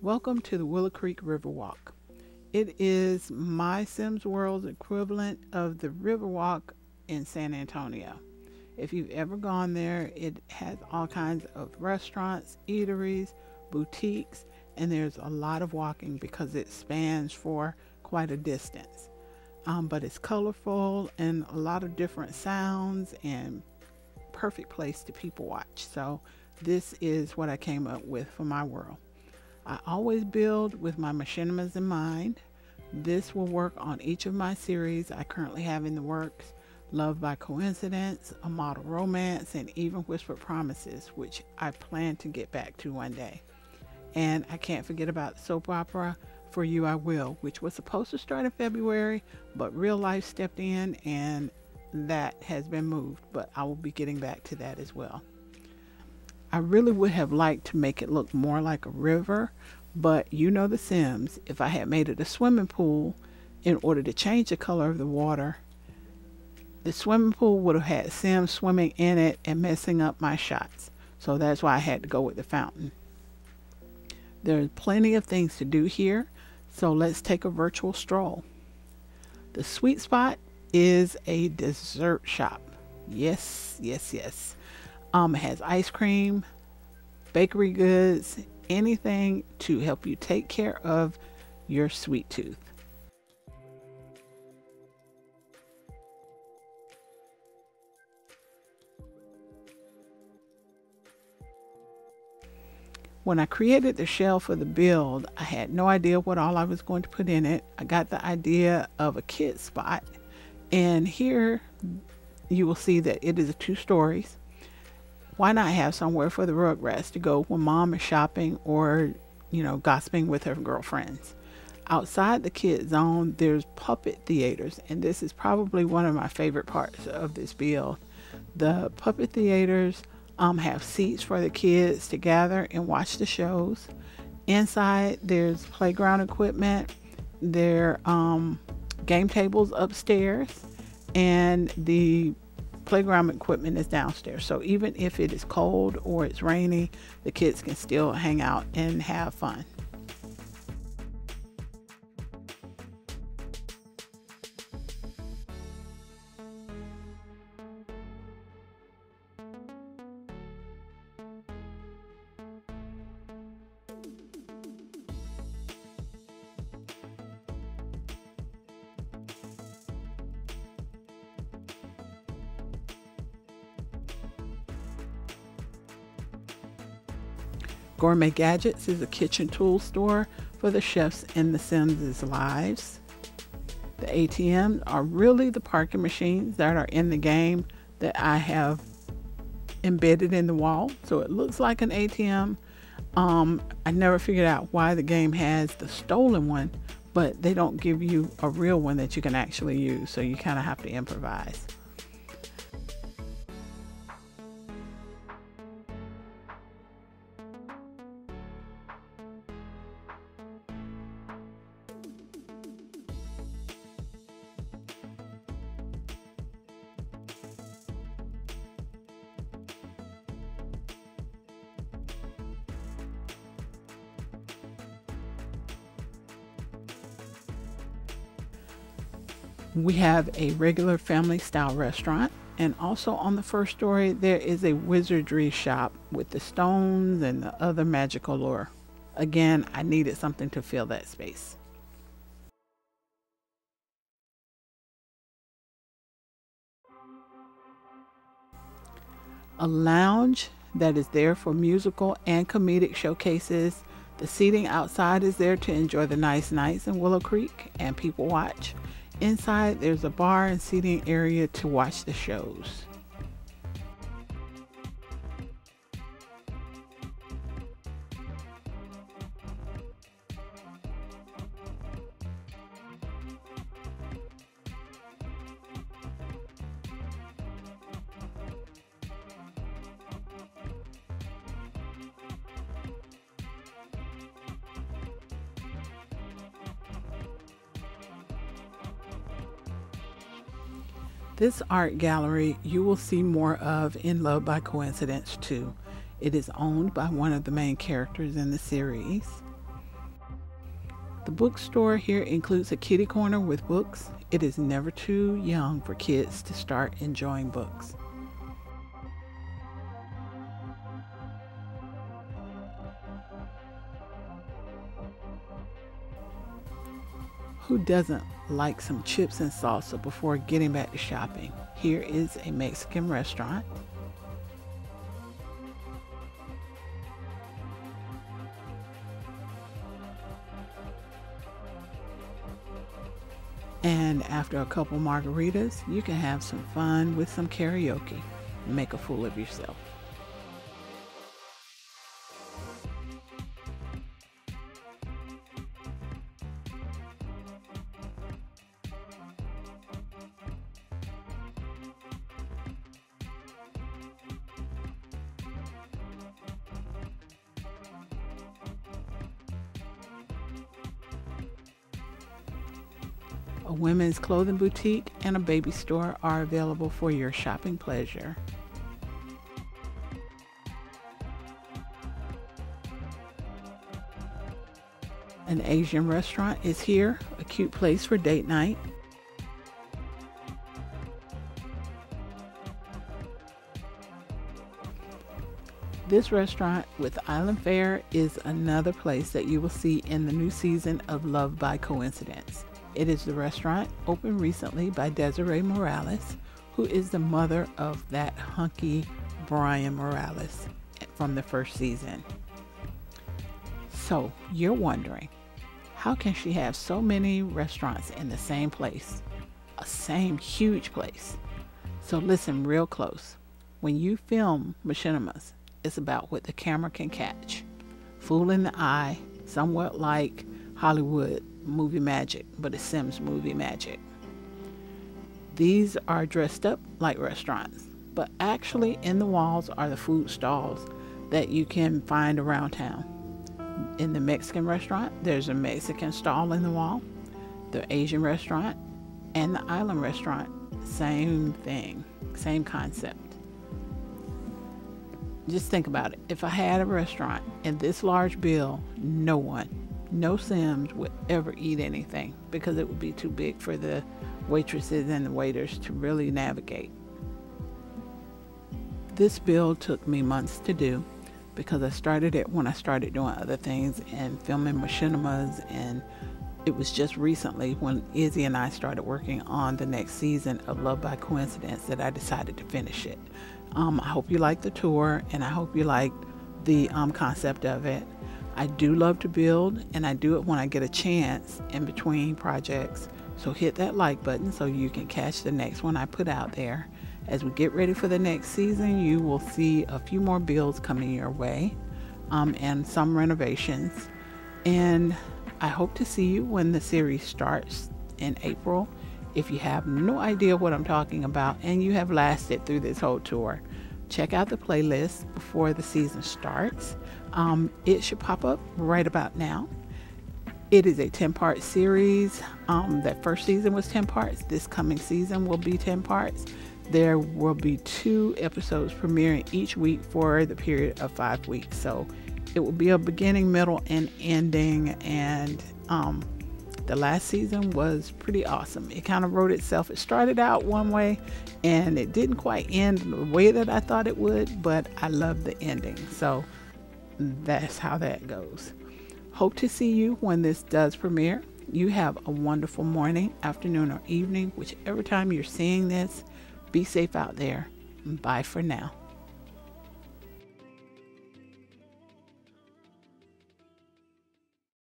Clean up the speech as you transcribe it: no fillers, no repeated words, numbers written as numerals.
Welcome to the Willow Creek RiverWalk. It is my Sims World's equivalent of the RiverWalk in San Antonio. If you've ever gone there, it has all kinds of restaurants, eateries, boutiques, and there's a lot of walking because it spans for quite a distance. But it's colorful and a lot of different sounds and perfect place to people watch. So this is what I came up with for my world. I always build with my machinimas in mind. This will work on each of my series I currently have in the works: Love by Coincidence, A Model Romance, and even Whispered Promises, which I plan to get back to one day. And I can't forget about soap opera For You I Will, which was supposed to start in February, but real life stepped in and that has been moved, but I will be getting back to that as well. I really would have liked to make it look more like a river, but you know the Sims, if I had made it a swimming pool in order to change the color of the water, the swimming pool would have had Sims swimming in it and messing up my shots. So that's why I had to go with the fountain. There's plenty of things to do here, so let's take a virtual stroll. The sweet spot is a dessert shop. Yes, yes, yes. It has ice cream, bakery goods, anything to help you take care of your sweet tooth. When I created the shell for the build, I had no idea what all I was going to put in it. I got the idea of a kid spot, and here you will see that it is 2 stories. Why not have somewhere for the Rugrats to go when mom is shopping or, gossiping with her girlfriends? Outside the kid zone, there's puppet theaters, and this is probably one of my favorite parts of this build. The puppet theaters have seats for the kids to gather and watch the shows. Inside, there's playground equipment. There are game tables upstairs, and the playground equipment is downstairs. So even if it is cold or it's rainy, the kids can still hang out and have fun. Gourmet Gadgets is a kitchen tool store for the chefs in the Sims' lives. The ATMs are really the parking machines that are in the game that I have embedded in the wall. So it looks like an ATM. I never figured out why the game has the stolen one, but they don't give you a real one that you can actually use. So you kind of have to improvise. We have a regular family style restaurant, and also on the first story there is a wizardry shop with the stones and the other magical lore. Again, I needed something to fill that space. A lounge that is there for musical and comedic showcases. The seating outside is there to enjoy the nice nights in Willow Creek and people watch. Inside, there's a bar and seating area to watch the shows. This art gallery you will see more of in Love by Coincidence too. It is owned by one of the main characters in the series. The bookstore here includes a kitty corner with books. It is never too young for kids to start enjoying books. Who doesn't like some chips and salsa before getting back to shopping? Here is a Mexican restaurant. And after a couple margaritas, you can have some fun with some karaoke and make a fool of yourself. A women's clothing boutique and a baby store are available for your shopping pleasure. An Asian restaurant is here, a cute place for date night. This restaurant with Island Fare is another place that you will see in the new season of Love by Coincidence. It is the restaurant opened recently by Desiree Morales, who is the mother of that hunky Brian Morales from the first season. So you're wondering, how can she have so many restaurants in the same place? A same huge place. So listen real close. When you film machinimas, it's about what the camera can catch. Fool in the eye, somewhat like Hollywood movie magic, but it's Sims movie magic. These are dressed up like restaurants, but actually in the walls are the food stalls that you can find around town. In the Mexican restaurant, there's a Mexican stall in the wall. The Asian restaurant and the island restaurant, same thing, same concept. Just think about it. If I had a restaurant and this large bill, no Sims would ever eat anything because it would be too big for the waitresses and the waiters to really navigate. This build took me months to do because I started it when I started doing other things and filming machinimas, and it was just recently when Izzy and I started working on the next season of Love by Coincidence that I decided to finish it. I hope you liked the tour, and I hope you liked the concept of it. I do love to build, and I do it when I get a chance in between projects. So hit that like button so you can catch the next one I put out there. As we get ready for the next season, you will see a few more builds coming your way, and some renovations. And I hope to see you when the series starts in April. If you have no idea what I'm talking about and you have lasted through this whole tour, check out the playlist before the season starts. It should pop up right about now. It is a 10-part series. That first season was 10 parts. This coming season will be 10 parts. There will be 2 episodes premiering each week for the period of 5 weeks. So it will be a beginning, middle, and ending. And the last season was pretty awesome. It kind of wrote itself. It started out one way and it didn't quite end the way that I thought it would, but I love the ending. So that's how that goes. Hope to see you when this does premiere. You have a wonderful morning, afternoon, or evening, whichever time you're seeing this. Be safe out there. Bye for now.